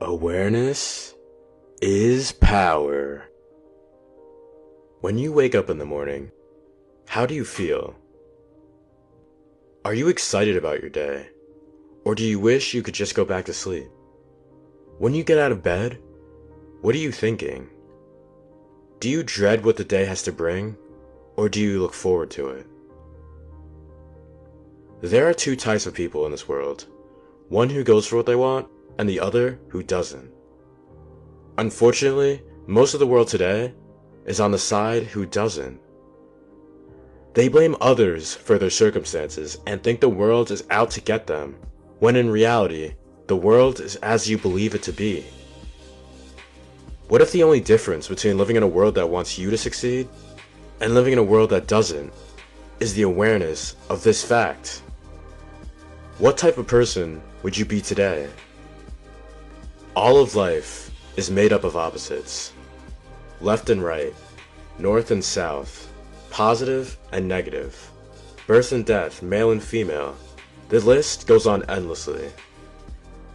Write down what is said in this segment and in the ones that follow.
Awareness is power. When you wake up in the morning, how do you feel? Are you excited about your day? Or do you wish you could just go back to sleep? When you get out of bed, what are you thinking? Do you dread what the day has to bring, or do you look forward to it? There are two types of people in this world, one who goes for what they want, and the other who doesn't. Unfortunately, most of the world today is on the side who doesn't. They blame others for their circumstances and think the world is out to get them, when in reality, the world is as you believe it to be. What if the only difference between living in a world that wants you to succeed and living in a world that doesn't is the awareness of this fact? What type of person would you be today? All of life is made up of opposites. Left and right, north and south, positive and negative, birth and death, male and female. The list goes on endlessly.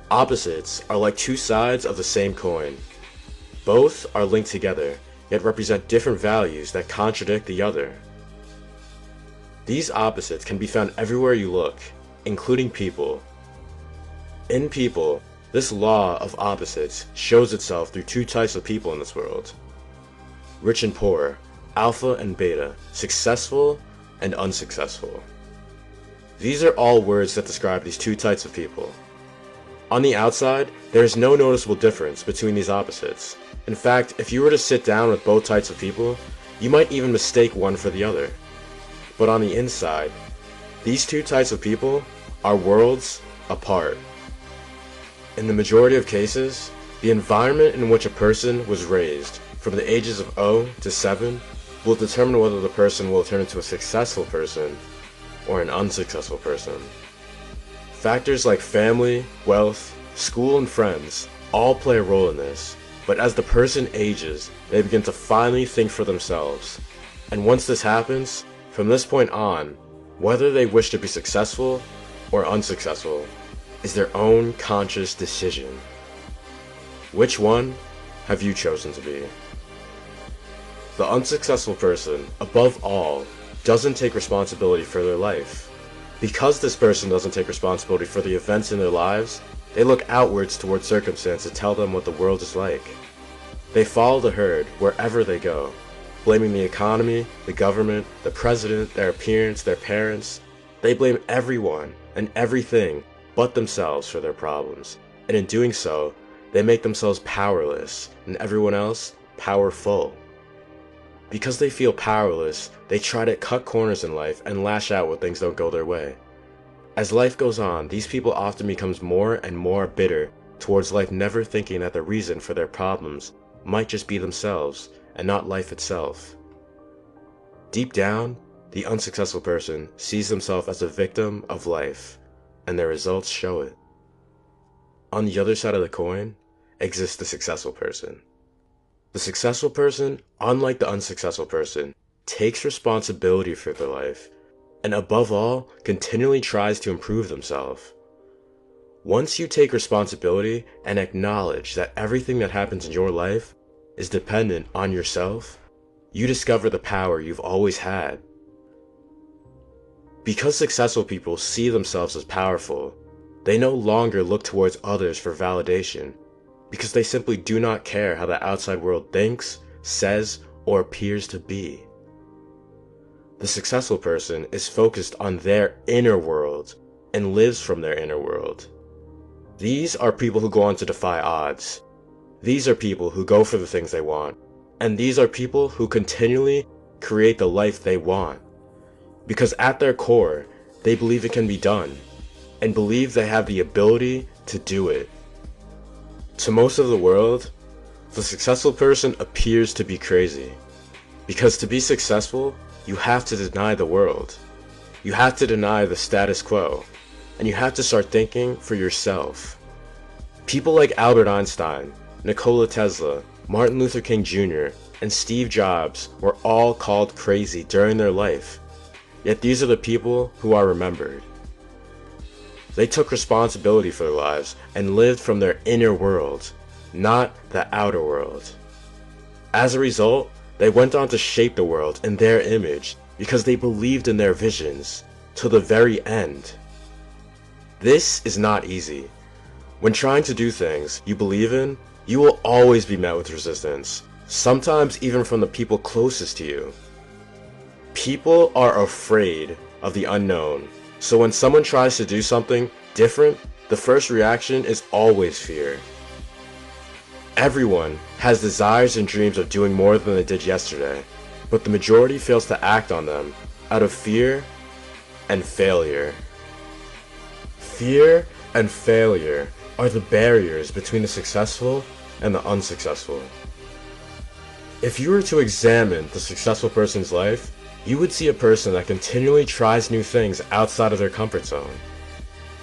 Opposites are like two sides of the same coin. Both are linked together, yet represent different values that contradict the other. These opposites can be found everywhere you look, including people. In people, this law of opposites shows itself through two types of people in this world: rich and poor, alpha and beta, successful and unsuccessful. These are all words that describe these two types of people. On the outside, there is no noticeable difference between these opposites. In fact, if you were to sit down with both types of people, you might even mistake one for the other. But on the inside, these two types of people are worlds apart. In the majority of cases, the environment in which a person was raised from the ages of 0 to 7 will determine whether the person will turn into a successful person or an unsuccessful person. Factors like family, wealth, school, and friends all play a role in this, but as the person ages, they begin to finally think for themselves. And once this happens, from this point on, whether they wish to be successful or unsuccessful is their own conscious decision. Which one have you chosen to be? The unsuccessful person, above all, doesn't take responsibility for their life. Because this person doesn't take responsibility for the events in their lives, they look outwards towards circumstance to tell them what the world is like. They follow the herd wherever they go, blaming the economy, the government, the president, their appearance, their parents. They blame everyone and everything but themselves for their problems, and in doing so, they make themselves powerless and everyone else powerful. Because they feel powerless, they try to cut corners in life and lash out when things don't go their way. As life goes on, these people often become more and more bitter towards life, never thinking that the reason for their problems might just be themselves and not life itself. Deep down, the unsuccessful person sees themselves as a victim of life, and their results show it. On the other side of the coin exists the successful person. The successful person, unlike the unsuccessful person, takes responsibility for their life, and above all, continually tries to improve themselves. Once you take responsibility and acknowledge that everything that happens in your life is dependent on yourself, you discover the power you've always had. Because successful people see themselves as powerful, they no longer look towards others for validation, because they simply do not care how the outside world thinks, says, or appears to be. The successful person is focused on their inner world and lives from their inner world. These are people who go on to defy odds. These are people who go for the things they want. And these are people who continually create the life they want. Because at their core, they believe it can be done, and believe they have the ability to do it. To most of the world, the successful person appears to be crazy. Because to be successful, you have to deny the world. You have to deny the status quo, and you have to start thinking for yourself. People like Albert Einstein, Nikola Tesla, Martin Luther King Jr., and Steve Jobs were all called crazy during their life. Yet these are the people who are remembered. They took responsibility for their lives and lived from their inner world, not the outer world. As a result, they went on to shape the world in their image because they believed in their visions to the very end. This is not easy. When trying to do things you believe in, you will always be met with resistance, sometimes even from the people closest to you. People are afraid of the unknown, so when someone tries to do something different, the first reaction is always fear. Everyone has desires and dreams of doing more than they did yesterday, but the majority fails to act on them out of fear and failure. Fear and failure are the barriers between the successful and the unsuccessful. If you were to examine the successful person's life, you would see a person that continually tries new things outside of their comfort zone.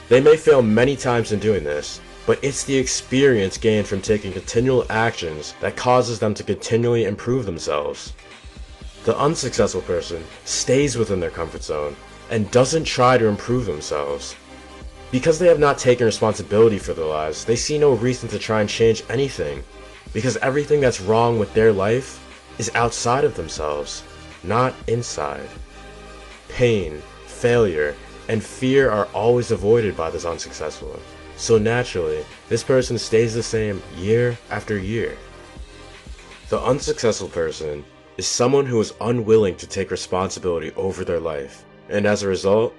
They may fail many times in doing this, but it's the experience gained from taking continual actions that causes them to continually improve themselves. The unsuccessful person stays within their comfort zone and doesn't try to improve themselves. Because they have not taken responsibility for their lives, they see no reason to try and change anything, because everything that's wrong with their life is outside of themselves, not inside. Pain, failure, and fear are always avoided by this unsuccessful, so naturally, this person stays the same year after year. The unsuccessful person is someone who is unwilling to take responsibility over their life, and as a result,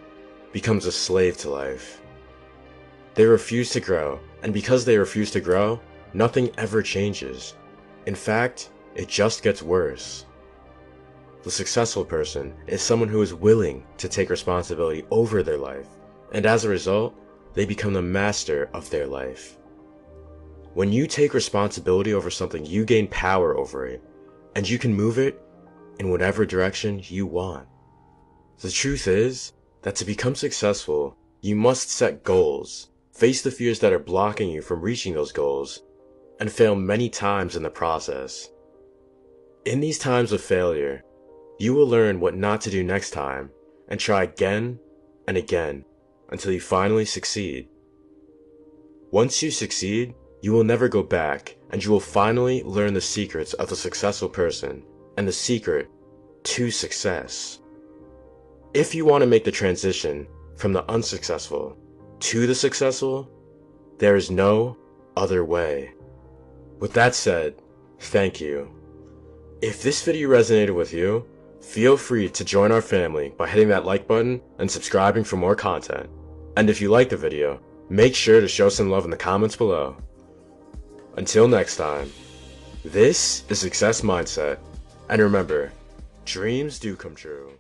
becomes a slave to life. They refuse to grow, and because they refuse to grow, nothing ever changes. In fact, it just gets worse. The successful person is someone who is willing to take responsibility over their life, and as a result, they become the master of their life. When you take responsibility over something, you gain power over it, and you can move it in whatever direction you want. The truth is that to become successful, you must set goals, face the fears that are blocking you from reaching those goals, and fail many times in the process. In these times of failure, you will learn what not to do next time, and try again and again until you finally succeed. Once you succeed, you will never go back, and you will finally learn the secrets of the successful person and the secret to success. If you want to make the transition from the unsuccessful to the successful, there is no other way. With that said, thank you. If this video resonated with you, feel free to join our family by hitting that like button and subscribing for more content. And if you liked the video, make sure to show some love in the comments below. Until next time, this is Success Mindset, and remember, dreams do come true.